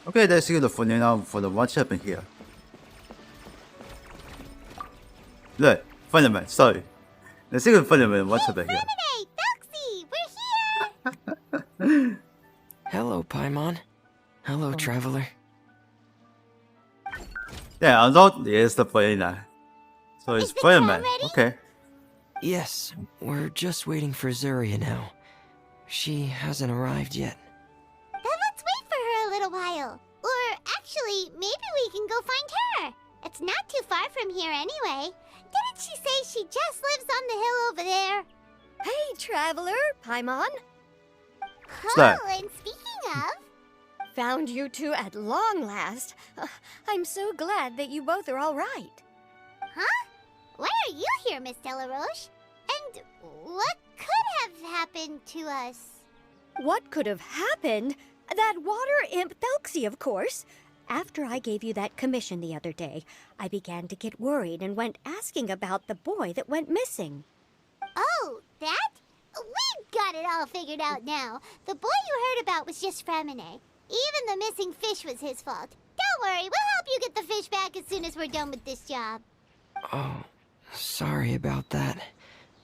Okay, let's see the phone now for the what's happened here. Look, Fundaman, sorry. Let's see the Fundaman, what's happened here. Foxy, we're here! Hello, Paimon. Hello, traveler. Yeah, I thought it's the phone now. So it's Fundaman. Okay. Yes, we're just waiting for Zuria now. She hasn't arrived yet. Then let's wait for her a little while. Or actually, maybe we can go find her. It's not too far from here anyway. Didn't she say she just lives on the hill over there? Hey, traveler, Paimon. Oh, and speaking of... Found you two at long last. I'm so glad that you both are all right. Huh? Why are you here, Miss Delaroche? And what could have happened to us? What could have happened? That water imp Thelxie, of course. After I gave you that commission the other day, I began to get worried and went asking about the boy that went missing. Oh, that? We've got it all figured out now. The boy you heard about was just Fremine. Even the missing fish was his fault. Don't worry, we'll help you get the fish back as soon as we're done with this job. Oh, sorry about that.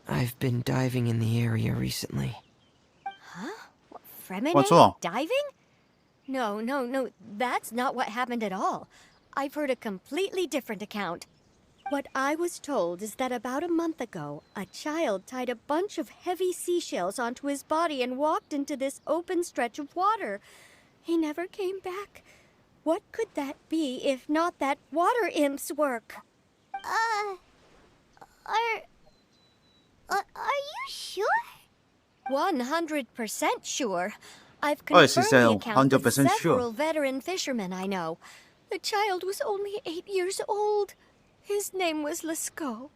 I've been diving in the area recently. Huh? Fremine? What's wrong? Diving? No, that's not what happened at all. I've heard a completely different account. What I was told is that about a month ago, a child tied a bunch of heavy seashells onto his body and walked into this open stretch of water. He never came back. What could that be if not that water imp's work? Are you sure? 100% sure. I've Oh, she confirmed said the account with 100% sure. several veteran fishermen I know. The child was only 8 years old. His name was Lescaut.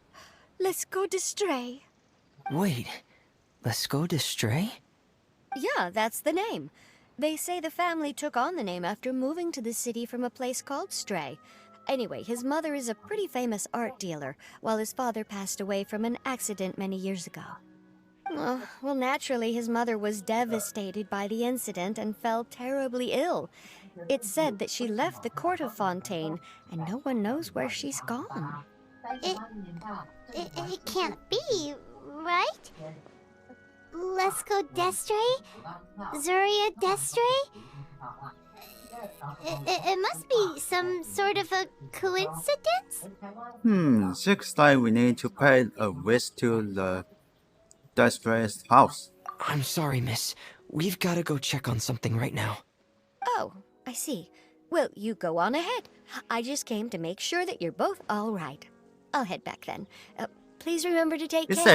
Lescaut d'Estray. Wait, let's go to Stray? Yeah, that's the name. They say the family took on the name after moving to the city from a place called Stray. Anyway, his mother is a pretty famous art dealer, while his father passed away from an accident many years ago. Well, naturally, his mother was devastated by the incident and fell terribly ill. It's said that she left the court of Fontaine, and no one knows where she's gone. It can't be, right? Lescaut d'Estray? Zuria d'Estray? It must be some sort of a coincidence? Looks like we need to pay a visit to the Destray's house. I'm sorry, miss. We've got to go check on something right now. Oh, I see. Well, you go on ahead. I just came to make sure that you're both all right. I'll head back then. Please remember to take care. It's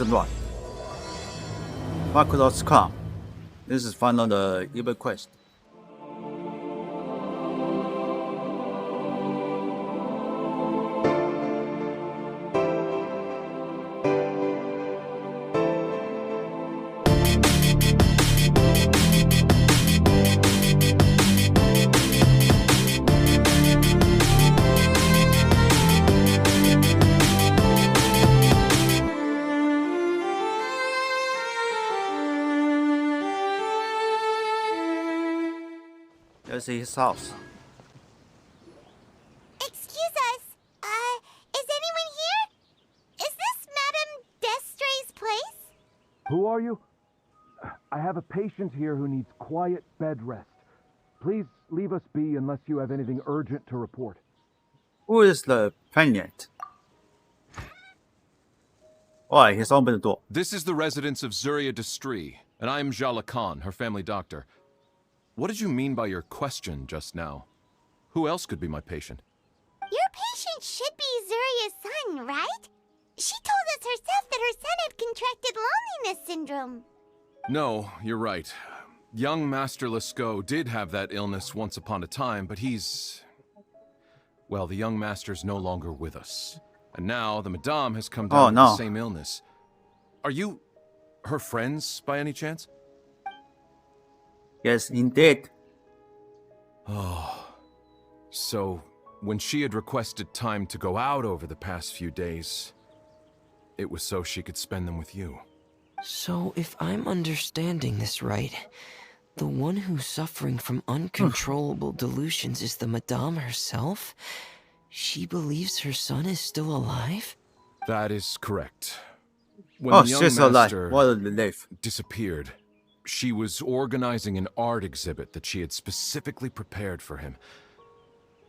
not. Miraculous come. This is final the evil quest. There's his house. Excuse us. Is anyone here? Is this Madame d'Estray's place? Who are you? I have a patient here who needs quiet bed rest. Please leave us be unless you have anything urgent to report. Who is the pregnant? Alright, he's opened the door. This is the residence of Zuria d'Estray, and I'm Jala Khan, her family doctor. What did you mean by your question just now? Who else could be my patient? Your patient should be Zuria's son, right? She told us herself that her son had contracted loneliness syndrome. No, you're right. Young Master Lescaut did have that illness once upon a time, but he's... Well, the young master's no longer with us. And now the Madame has come down with the same illness. Are you her friends, by any chance? Yes, indeed. Oh. So, when she had requested time to go out over the past few days, it was so she could spend them with you. So, if I'm understanding this right, The one who's suffering from uncontrollable delusions is the Madame herself? She believes her son is still alive? That is correct. When Oh, the young she's alive. master What a relief. disappeared, she was organizing an art exhibit that she had specifically prepared for him.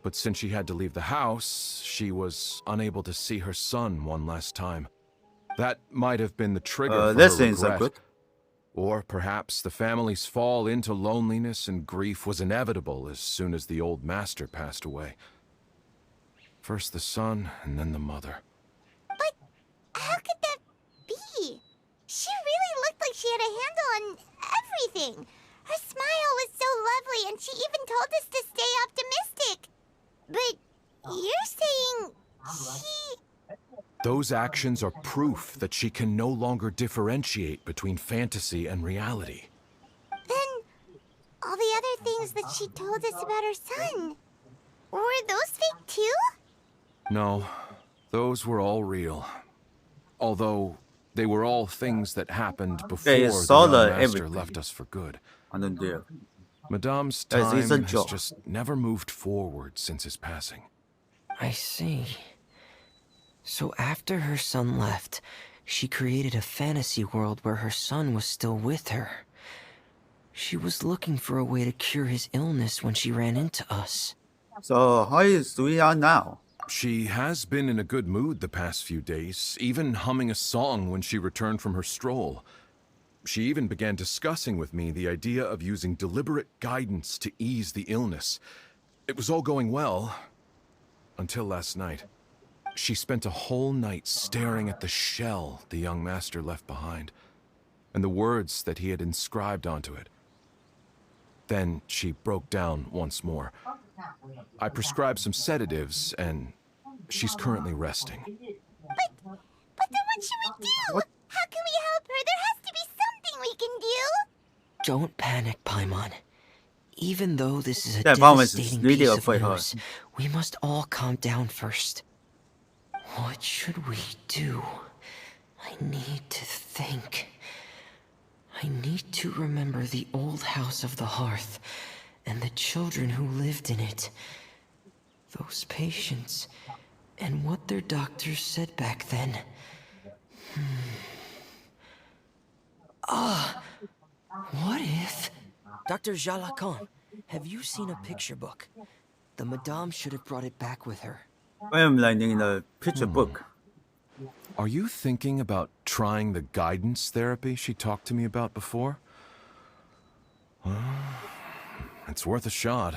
But since she had to leave the house, she was unable to see her son one last time. That might have been the trigger for her This ain't so regret. good. Or perhaps the family's fall into loneliness and grief was inevitable as soon as the old master passed away. First the son, and then the mother. But how could that be? She really looked like she had a handle on everything. Her smile was so lovely, and she even told us to stay optimistic. But you're saying she... Those actions are proof that she can no longer differentiate between fantasy and reality. Then all the other things that she told us about her son, were those fake too? No, those were all real. Although they were all things that happened before the saw young the master everything. left us for good. I don't dare. Madame's Guys, time he's a has joke. just never moved forward since his passing. I see. So after her son left, she created a fantasy world where her son was still with her. She was looking for a way to cure his illness when she ran into us. So how is Zuya now? She has been in a good mood the past few days, even humming a song when she returned from her stroll. She even began discussing with me the idea of using deliberate guidance to ease the illness. It was all going well, until last night. She spent a whole night staring at the shell the young master left behind, and the words that he had inscribed onto it. Then she broke down once more. I prescribed some sedatives, and she's currently resting. But then what should we do? What? How can we help her? There has to be something we can do. Don't panic, Paimon. Even though this is a That Paimon is devastating really piece of afraid of her. news, we must all calm down first. What should we do? I need to think. I need to remember the old house of the hearth and the children who lived in it. Those patients and what their doctors said back then. What if... Dr. Jalacan, have you seen a picture book? The Madame should have brought it back with her. I'm like in the picture book. Are you thinking about trying the guidance therapy she talked to me about before? Well, it's worth a shot.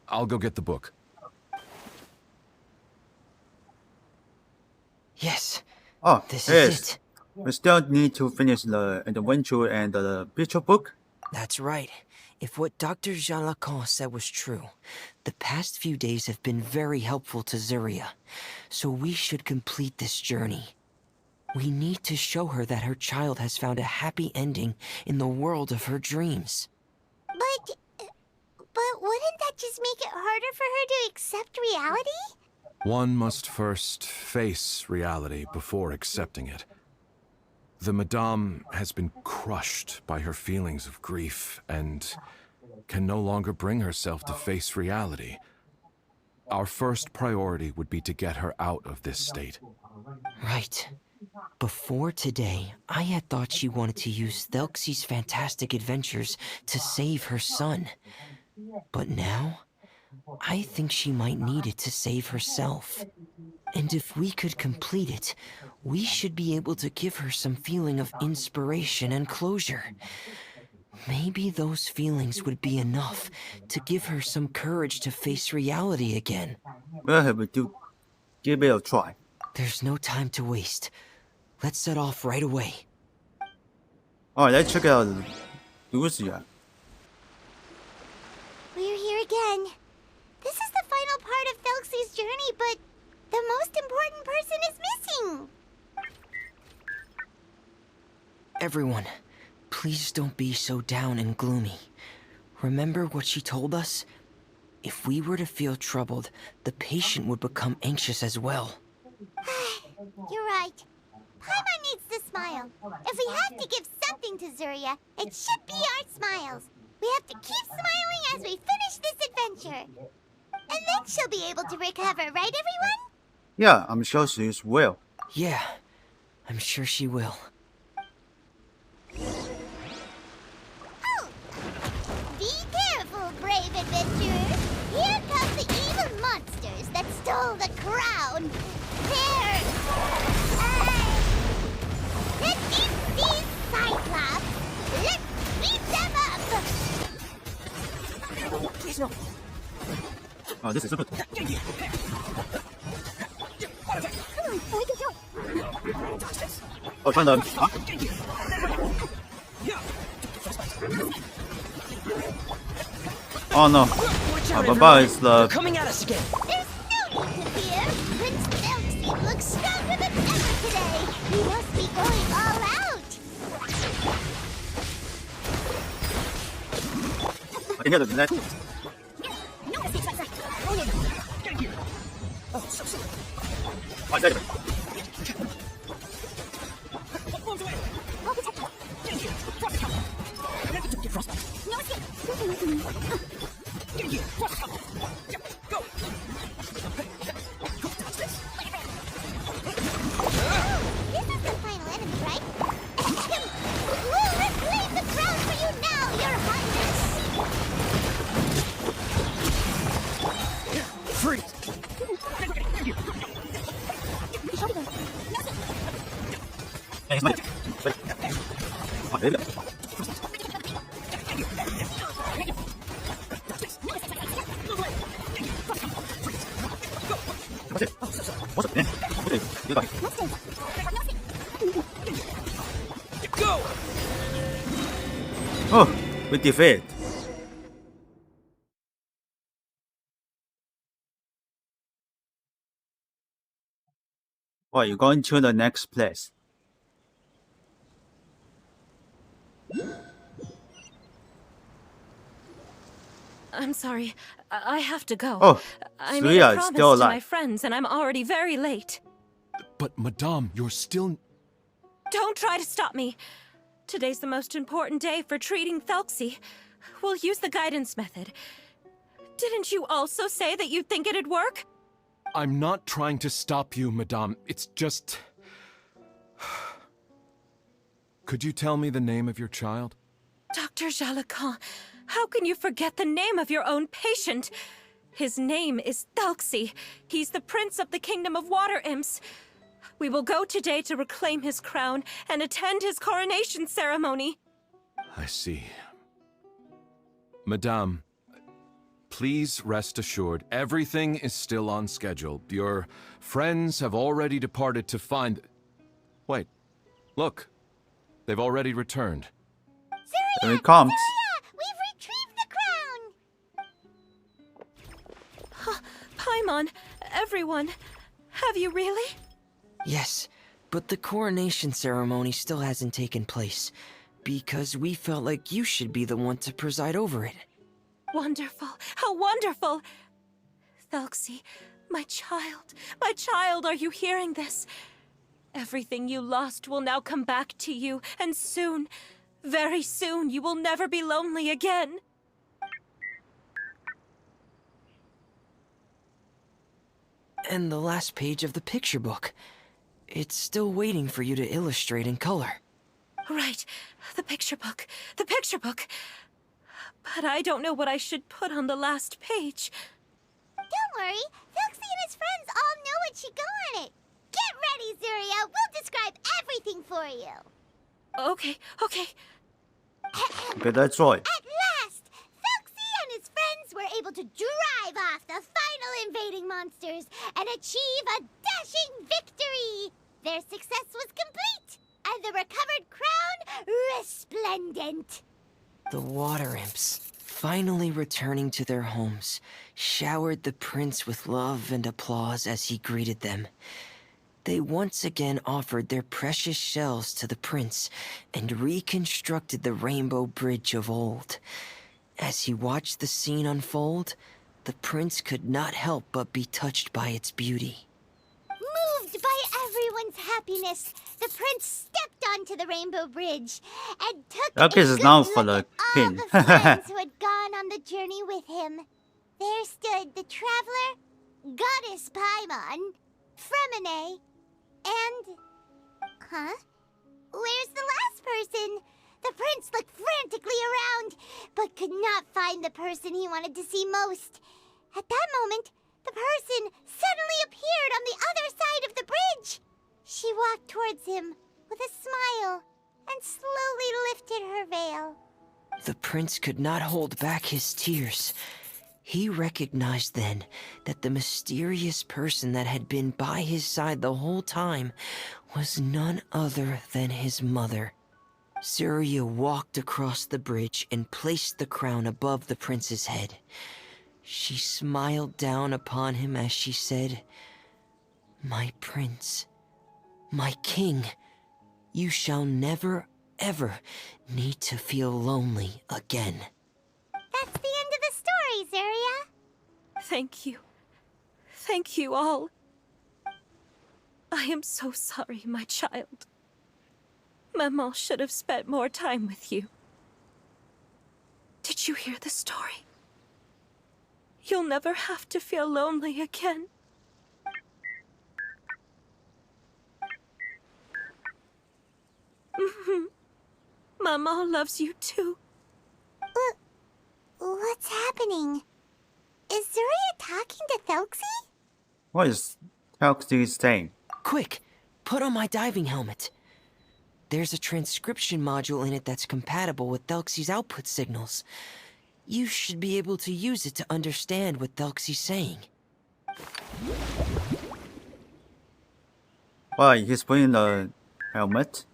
I'll go get the book. Yes, Oh, this yes. is it. We still need to finish the adventure and the picture book. That's right. If what Dr. Jean Lacan said was true, the past few days have been very helpful to Zuria, so we should complete this journey. We need to show her that her child has found a happy ending in the world of her dreams. But wouldn't that just make it harder for her to accept reality? One must first face reality before accepting it. The Madame has been crushed by her feelings of grief and can no longer bring herself to face reality. Our first priority would be to get her out of this state. Right. Before today, I had thought she wanted to use Thelxie's fantastic adventures to save her son. But now, I think she might need it to save herself. And if we could complete it, we should be able to give her some feeling of inspiration and closure. Maybe those feelings would be enough to give her some courage to face reality again. We'll have to give it a try. There's no time to waste. Let's set off right away. Alright, let's check out Lucia. We're here again. This is the final part of Thelxie's journey, but the most important person is missing. Everyone, please don't be so down and gloomy. Remember what she told us? If we were to feel troubled, the patient would become anxious as well. You're right. Paimon needs to smile. If we have to give something to Zuria, it should be our smiles. We have to keep smiling as we finish this adventure. And then she'll be able to recover, right everyone? Yeah, I'm sure she will. Yeah, I'm sure she will. Oh! Be careful, brave adventurers. Here come the evil monsters that stole the crown. Let's eat these Cyclops. Let's beat them up. Please no. Oh, this is super. Come on, we can do it. Oh, find them. Huh? Oh no. Watch out, Baba everyone. is the. They're coming at us again. There's no need to fear. Prince Thelxie looks stronger than ever today. He must be going all out. I can hear the net. Oh, there it is. This is the final enemy, right? We'll reclaim the crown for you now, Your Highness! Freeze! Hey, it's my. Wait. Oh, there it is. What's it? What's it? What is it? Goodbye. Go! Oh, we defeat. Well, you're going to the next place. I'm sorry. I have to go. Oh, I made Suya a is promise still to my alive. friends, and I'm already very late. But, Madame, you're still. Don't try to stop me. Today's the most important day for treating Thelxie. We'll use the guidance method. Didn't you also say that you'd think it'd work? I'm not trying to stop you, Madame. It's just. Could you tell me the name of your child? Dr. Jalacan, how can you forget the name of your own patient? His name is Thelxie. He's the prince of the kingdom of water imps. We will go today to reclaim his crown and attend his coronation ceremony. I see. Madame, please rest assured, everything is still on schedule. Your friends have already departed to find... Wait, look. They've already returned. Here it comes. Syria! We've retrieved the crown! Paimon, everyone, have you really? Yes, but the coronation ceremony still hasn't taken place, because we felt like you should be the one to preside over it. Wonderful, how wonderful! Thelxie, my child, are you hearing this? Everything you lost will now come back to you, and soon, very soon, you will never be lonely again. And the last page of the picture book. It's still waiting for you to illustrate in color. Right, the picture book. But I don't know what I should put on the last page. Don't worry, Thelxie and his friends all know what should go on it. Get ready, Syria. We'll describe everything for you. Okay. Okay, that's right. At last, Thelxie and his friends were able to drive off the final invading monsters and achieve a dashing victory. Their success was complete, and the recovered crown resplendent. The water imps, finally returning to their homes, showered the prince with love and applause as he greeted them. They once again offered their precious shells to the prince and reconstructed the Rainbow Bridge of old. As he watched the scene unfold, the prince could not help but be touched by its beauty. Moved by everyone's happiness, the prince stepped onto the Rainbow Bridge and took That a kiss is good now look for the at all pin. the friends who had gone on the journey with him. There stood the traveler, Goddess Paimon, Fremine, and... Huh? Where's the last person? The prince looked frantically around, but could not find the person he wanted to see most. At that moment, the person suddenly appeared on the other side of the bridge. She walked towards him with a smile and slowly lifted her veil. The prince could not hold back his tears. He recognized then that the mysterious person that had been by his side the whole time was none other than his mother. Surya walked across the bridge and placed the crown above the prince's head. She smiled down upon him as she said, "My prince, my king, you shall never, ever need to feel lonely again." That's the end of the story, Zarya. Thank you. Thank you all. I am so sorry, my child. Maman should have spent more time with you. Did you hear the story? You'll never have to feel lonely again. Maman loves you too. What's happening? Is Zarya talking to Thelxie? What is Thelxie saying? Quick, put on my diving helmet. There's a transcription module in it that's compatible with Thelxie's output signals. You should be able to use it to understand what Thelxie's saying. Why, he's wearing the helmet?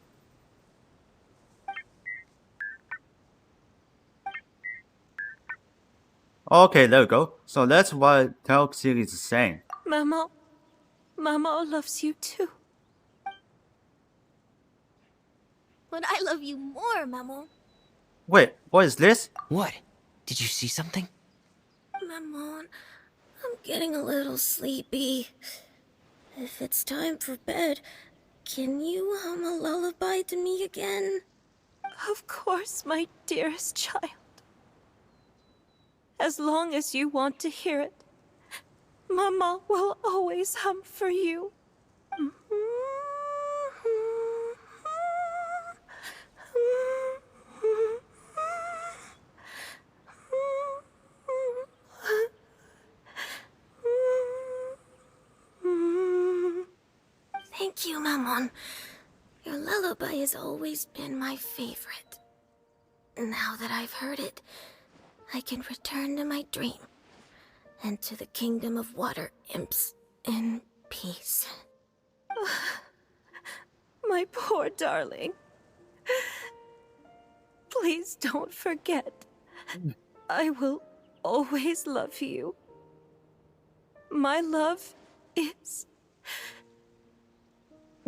Okay, there we go. So that's what Thelxie is saying. Maman loves you too. But I love you more, Maman. Wait, what is this? What? Did you see something? Maman, I'm getting a little sleepy. If it's time for bed, can you hum a lullaby to me again? Of course, my dearest child. As long as you want to hear it, Mama will always hum for you. Thank you, Maman. Your lullaby has always been my favorite. Now that I've heard it, I can return to my dream and to the kingdom of water imps in peace. My poor darling. Please don't forget. I will always love you. My love is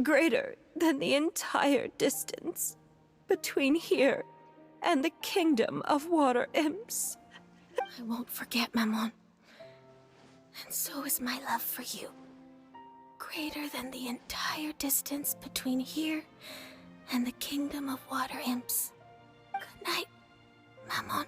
greater than the entire distance between here and the kingdom of water imps. I won't forget, Maman. And so is my love for you. Greater than the entire distance between here and the kingdom of water imps. Good night, Maman.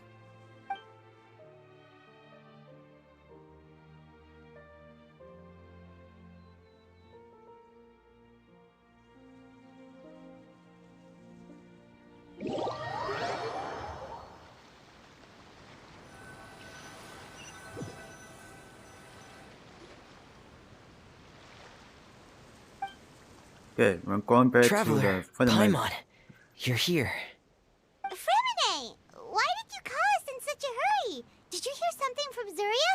Okay, we're going back Traveler, to the fundamental. Paimon, you're here. Fremine! Why did you call us in such a hurry? Did you hear something from Zarya?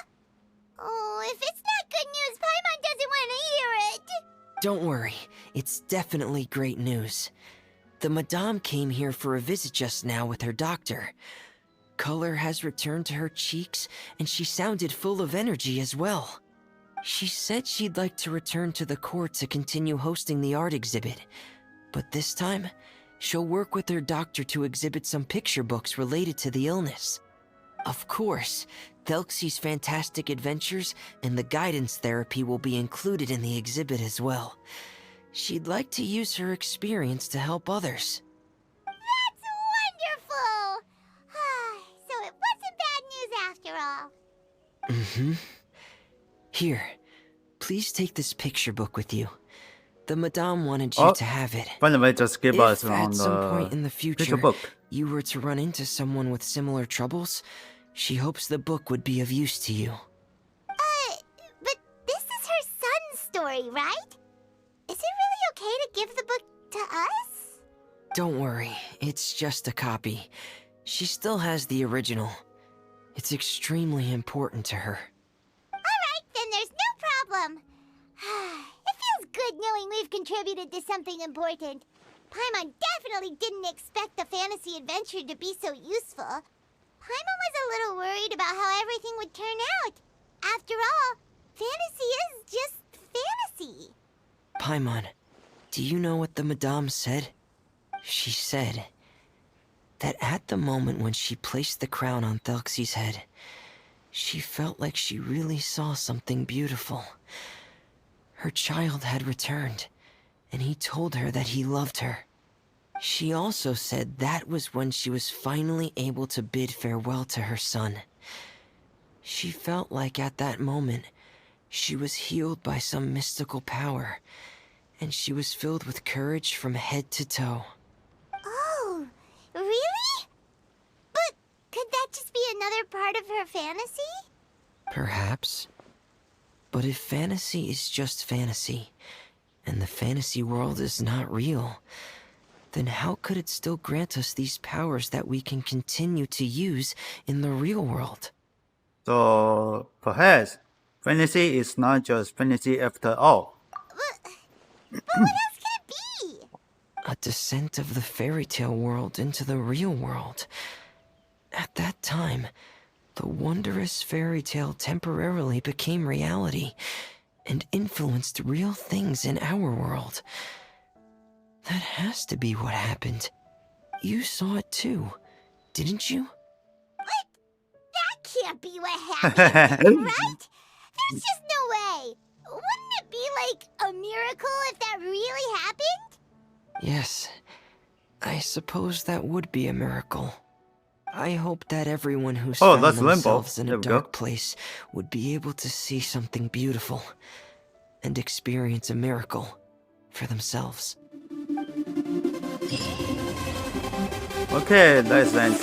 Oh, if it's not good news, Paimon doesn't want to hear it! Don't worry, it's definitely great news. The Madame came here for a visit just now with her doctor. Color has returned to her cheeks, and she sounded full of energy as well. She said she'd like to return to the court to continue hosting the art exhibit. But this time, she'll work with her doctor to exhibit some picture books related to the illness. Of course, Thelxie's fantastic adventures and the guidance therapy will be included in the exhibit as well. She'd like to use her experience to help others. That's wonderful! So it wasn't bad news after all. Mm-hmm. Here, please take this picture book with you. The Madame wanted you to have it. Finally, just give us If on at some point in the picture future book. you were to run into someone with similar troubles, she hopes the book would be of use to you. But this is her son's story, right? Is it really okay to give the book to us? Don't worry, it's just a copy. She still has the original. It's extremely important to her. Alright, then there's no problem. It feels good knowing we've contributed to something important. Paimon definitely didn't expect the fantasy adventure to be so useful. Paimon was a little worried about how everything would turn out. After all, fantasy is just fantasy. Paimon, do you know what the Madame said? She said that at the moment when she placed the crown on Thelxie's head, she felt like she really saw something beautiful. Her child had returned, and he told her that he loved her. She also said that was when she was finally able to bid farewell to her son. She felt like at that moment, she was healed by some mystical power, and she was filled with courage from head to toe. Oh, really? But could that just be another part of her fantasy? Perhaps. But if fantasy is just fantasy, and the fantasy world is not real, then how could it still grant us these powers that we can continue to use in the real world? So perhaps fantasy is not just fantasy after all. But what else could it be? A descent of the fairy tale world into the real world. At that time, the wondrous fairy tale temporarily became reality and influenced real things in our world. That has to be what happened. You saw it too, didn't you? What? That can't be what happened, right? There's just no way. Wouldn't it be like a miracle if that really happened? Yes, I suppose that would be a miracle. I hope that everyone who's found that's Limbo. themselves in There a we go. dark place would be able to see something beautiful and experience a miracle for themselves. Okay, let's end